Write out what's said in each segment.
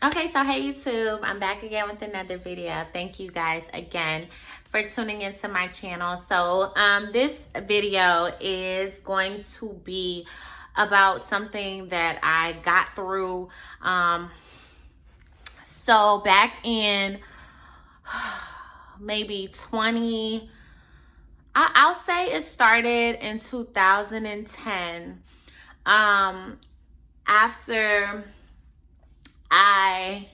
Okay, so hey YouTube, I'm back again with another video. Thank you guys again for tuning into my channel. So this video is going to be about something that I got through. So back in maybe I'll say it started in 2010. After I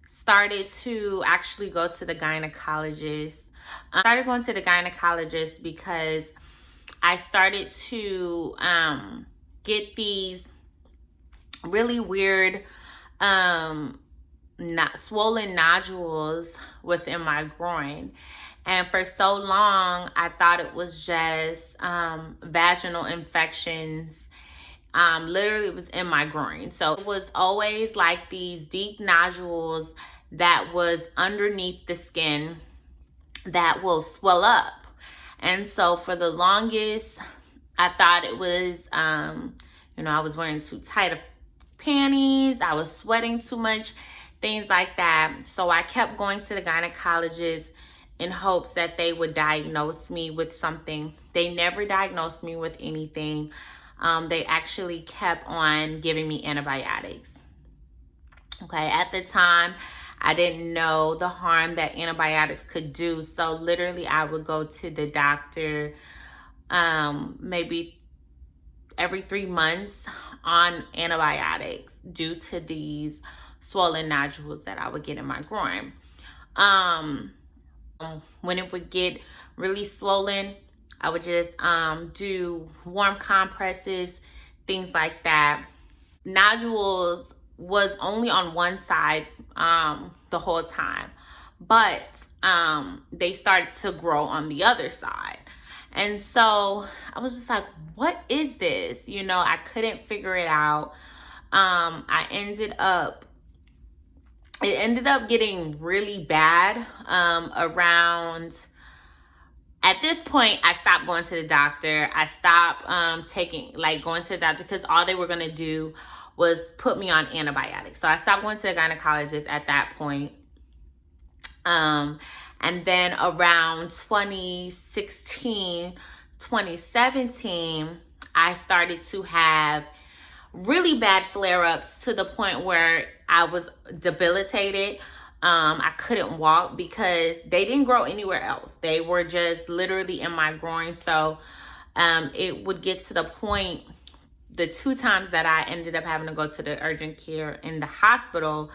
started to actually go to the gynecologist. I started going to the gynecologist because I started to get these really weird swollen nodules within my groin. And for so long, I thought it was just vaginal infections. Literally it was in my groin. So it was always like these deep nodules that was underneath the skin that will swell up. And so for the longest, I thought it was, I was wearing too tight of panties. I was sweating too much, things like that. So I kept going to the gynecologist in hopes that they would diagnose me with something. They never diagnosed me with anything. They actually kept on giving me antibiotics. Okay, at the time, I didn't know the harm that antibiotics could do. So literally, I would go to the doctor maybe every 3 months on antibiotics due to these swollen nodules that I would get in my groin. When it would get really swollen, I would just do warm compresses, things like that. Nodules was only on one side the whole time, but they started to grow on the other side. And so I was just like, what is this? I couldn't figure it out. It ended up getting really bad around. At this point, I stopped going to the doctor. I stopped going to the doctor because all they were going to do was put me on antibiotics. So I stopped going to the gynecologist at that point. And then around 2016, 2017, I started to have really bad flare-ups to the point where I was debilitated. I couldn't walk because they didn't grow anywhere else. They were just literally in my groin. So it would get to the point, the 2 times that I ended up having to go to the urgent care in the hospital,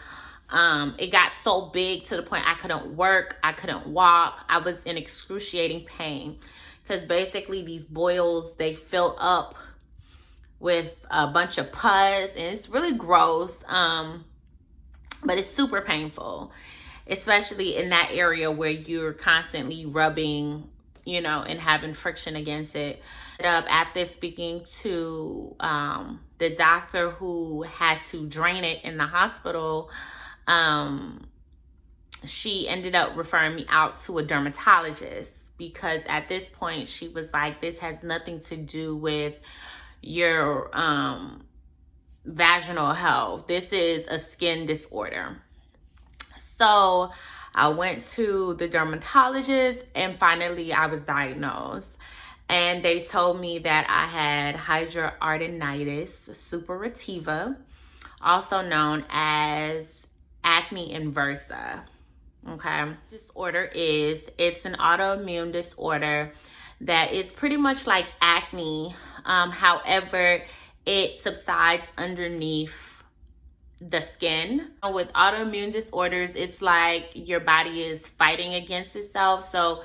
it got so big to the point I couldn't work, I couldn't walk. I was in excruciating pain because basically these boils, they fill up with a bunch of pus, and it's really gross. But it's super painful, especially in that area where you're constantly rubbing, and having friction against it. After speaking to the doctor who had to drain it in the hospital, she ended up referring me out to a dermatologist because at this point she was like, this has nothing to do with your vaginal health. This is a skin disorder. So I went to the dermatologist and finally I was diagnosed. And they told me that I had hidradenitis suppurativa, also known as acne inversa. Okay. Disorder it's an autoimmune disorder that is pretty much like acne. However, it subsides underneath the skin. With autoimmune disorders, it's like your body is fighting against itself. So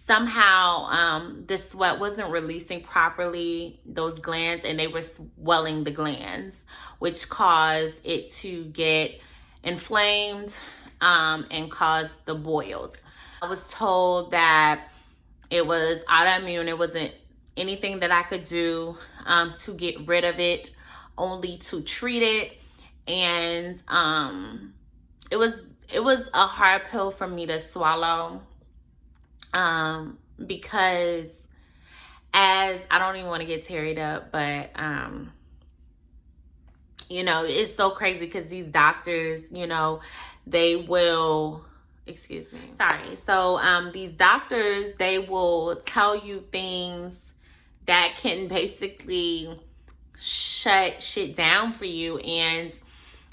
somehow the sweat wasn't releasing properly, those glands, and they were swelling the glands, which caused it to get inflamed and cause the boils. I was told that it was autoimmune. It wasn't anything that I could do to get rid of it, only to treat it. And it was a hard pill for me to swallow because as I don't even want to get teared up, but You know, it's so crazy because these doctors, you know, they will, excuse me, sorry. So these doctors, they will tell you things that can basically shut shit down for you. And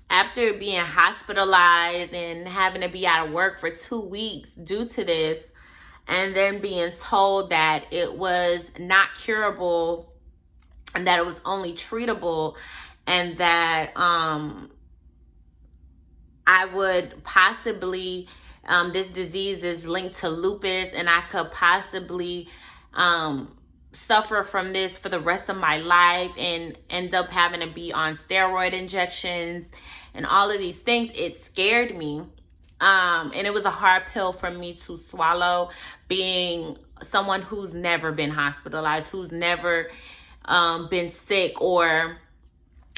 after being hospitalized and having to be out of work for 2 weeks due to this, and then being told that it was not curable and that it was only treatable, and that I would possibly, this disease is linked to lupus, and I could possibly suffer from this for the rest of my life and end up having to be on steroid injections and all of these things. It scared me. And it was a hard pill for me to swallow, being someone who's never been hospitalized, who's never been sick or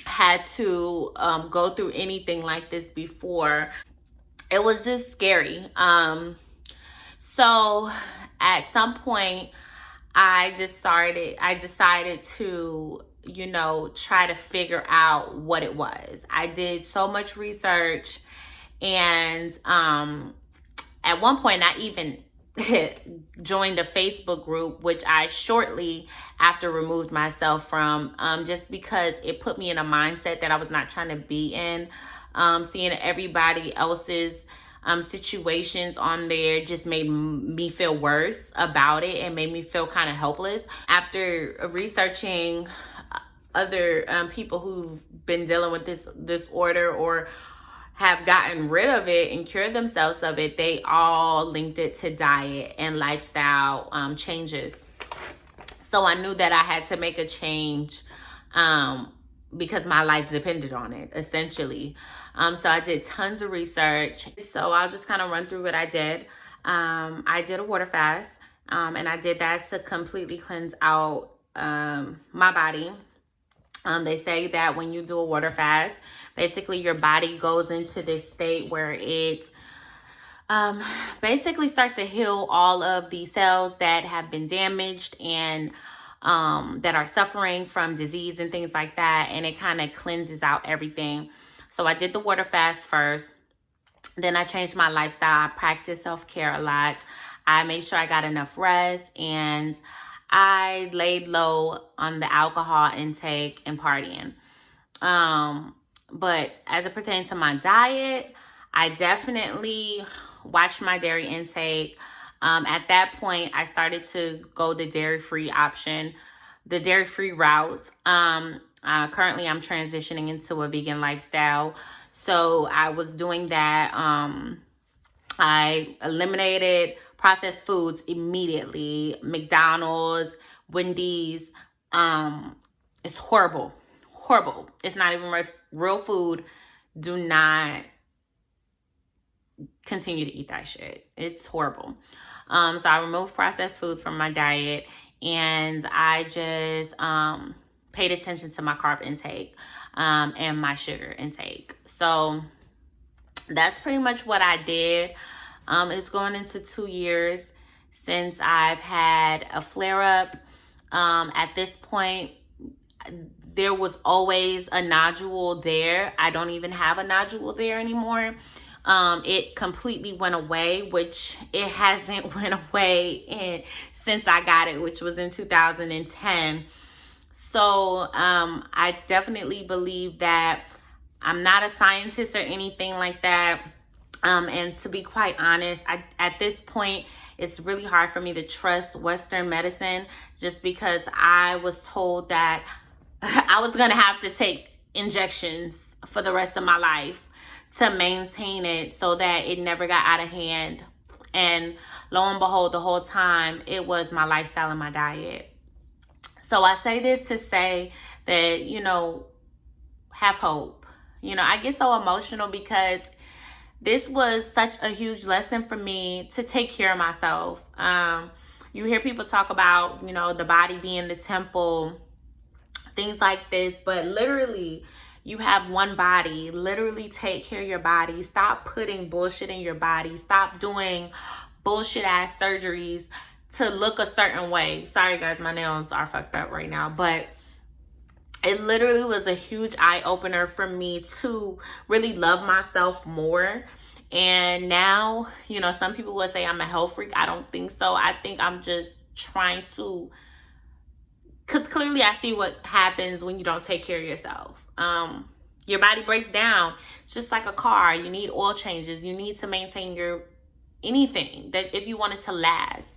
had to go through anything like this before. It was just scary. So at some point, I decided to, you know, try to figure out what it was. I did so much research, and at one point I even joined a Facebook group, which I shortly after removed myself from, just because it put me in a mindset that I was not trying to be in. Seeing everybody else's situations on there just made me feel worse about it and made me feel kind of helpless. After researching other people who've been dealing with this disorder or have gotten rid of it and cured themselves of it, they all linked it to diet and lifestyle changes. So I knew that I had to make a change because my life depended on it, essentially. So I did tons of research. So I'll just kind of run through what I did. I did a water fast, and I did that to completely cleanse out my body. They say that when you do a water fast, basically your body goes into this state where it basically starts to heal all of the cells that have been damaged and that are suffering from disease and things like that. And it kind of cleanses out everything. So I did the water fast first. Then I changed my lifestyle. I practiced self-care a lot. I made sure I got enough rest, and I laid low on the alcohol intake and partying. But as it pertains to my diet, I definitely watched my dairy intake. At that point, I started to go the dairy-free option, the dairy-free route. Currently, I'm transitioning into a vegan lifestyle. So I was doing that. I eliminated processed foods immediately. McDonald's, Wendy's. It's horrible. Horrible. It's not even real food. Do not continue to eat that shit. It's horrible. So I removed processed foods from my diet, and I just paid attention to my carb intake and my sugar intake. So that's pretty much what I did. It's going into 2 years since I've had a flare-up. At this point, there was always a nodule there. I don't even have a nodule there anymore. It completely went away, which it hasn't went away since I got it, which was in 2010. So I definitely believe that I'm not a scientist or anything like that. And to be quite honest, at this point, it's really hard for me to trust Western medicine, just because I was told that I was going to have to take injections for the rest of my life to maintain it so that it never got out of hand. And lo and behold, the whole time, it was my lifestyle and my diet. So I say this to say that, you know, have hope. You know, I get so emotional because this was such a huge lesson for me to take care of myself. You hear people talk about, you know, the body being the temple, things like this, but literally, you have one body. Literally take care of your body. Stop putting bullshit in your body. Stop doing bullshit ass surgeries to look a certain way. Sorry guys, my nails are fucked up right now, but it literally was a huge eye-opener for me to really love myself more. And now, you know, some people would say I'm a health freak. I don't think so. I think I'm just trying to, because clearly I see what happens when you don't take care of yourself. Your body breaks down. It's just like a car. You need oil changes. You need to maintain your anything that if you want it to last.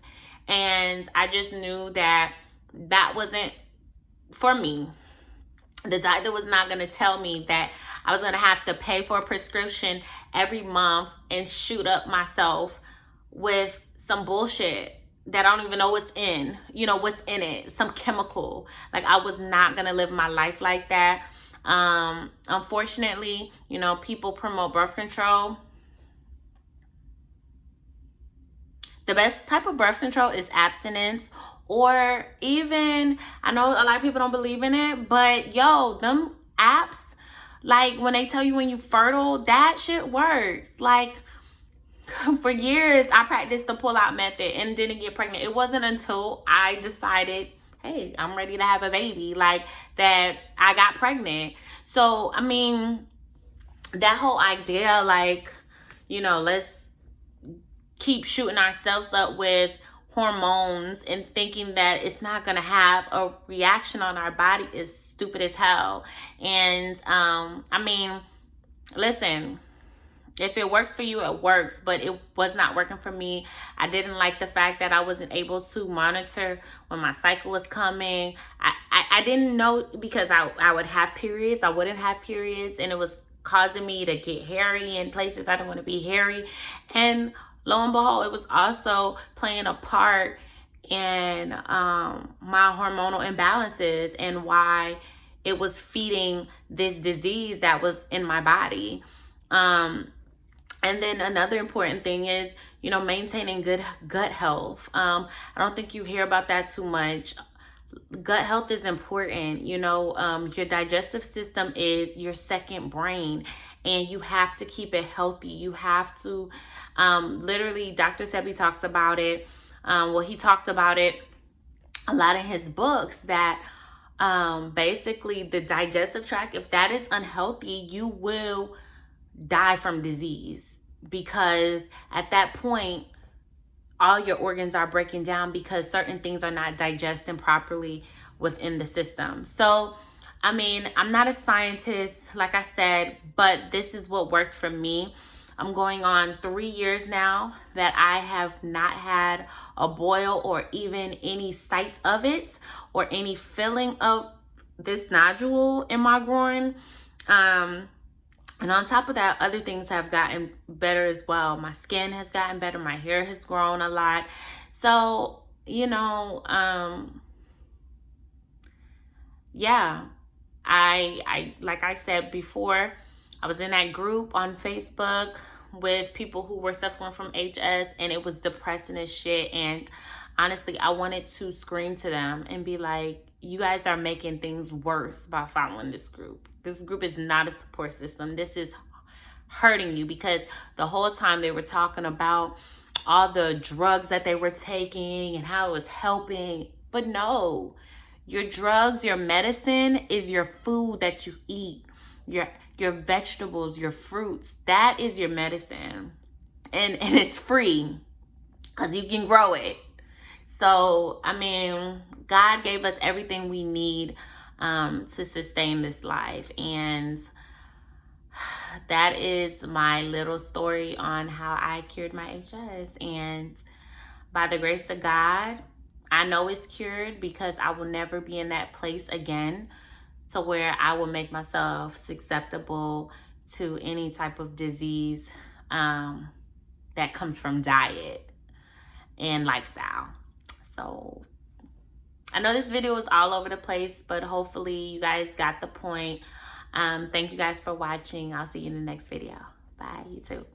And I just knew that that wasn't for me. The doctor was not going to tell me that I was going to have to pay for a prescription every month and shoot up myself with some bullshit that I don't even know what's in, you know, what's in it, some chemical. Like, I was not going to live my life like that. Unfortunately, you know, people promote birth control. The best type of birth control is abstinence, or even, I know a lot of people don't believe in it, but yo, them apps, like when they tell you when you fertile, that shit works. Like, for years, I practiced the pull-out method and didn't get pregnant. It wasn't until I decided, hey, I'm ready to have a baby, like, that I got pregnant. So, I mean, that whole idea, like, you know, let's keep shooting ourselves up with hormones and thinking that it's not going to have a reaction on our body is stupid as hell. And, I mean, listen, if it works for you, it works, but it was not working for me. I didn't like the fact that I wasn't able to monitor when my cycle was coming. I didn't know, because I would have periods, I wouldn't have periods, and it was causing me to get hairy in places I don't want to be hairy. And lo and behold, it was also playing a part in my hormonal imbalances and why it was feeding this disease that was in my body. And then another important thing is, you know, maintaining good gut health. I don't think you hear about that too much. Gut health is important. You know, your digestive system is your second brain, and you have to keep it healthy. You have to, literally, Dr. Sebi talks about it. Well, he talked about it a lot in his books, that basically the digestive tract, if that is unhealthy, you will die from disease, because at that point all your organs are breaking down because certain things are not digesting properly within the system. So, I mean, I'm not a scientist, like I said, but this is what worked for me. I'm going on 3 years now that I have not had a boil or even any sight of it or any feeling of this nodule in my groin. And on top of that, other things have gotten better as well. My skin has gotten better. My hair has grown a lot. So, you know, yeah, I like I said before, I was in that group on Facebook with people who were suffering from HS, and it was depressing as shit. And honestly, I wanted to scream to them and be like, you guys are making things worse by following this group. This group is not a support system. This is hurting you, because the whole time they were talking about all the drugs that they were taking and how it was helping. But no, your drugs, your medicine is your food that you eat, your vegetables, your fruits. That is your medicine. And it's free because you can grow it. So, I mean, God gave us everything we need to sustain this life. And that is my little story on how I cured my HS. And by the grace of God, I know it's cured, because I will never be in that place again to where I will make myself susceptible to any type of disease that comes from diet and lifestyle. So I know this video was all over the place, but hopefully you guys got the point. Thank you guys for watching. I'll see you in the next video. Bye, YouTube.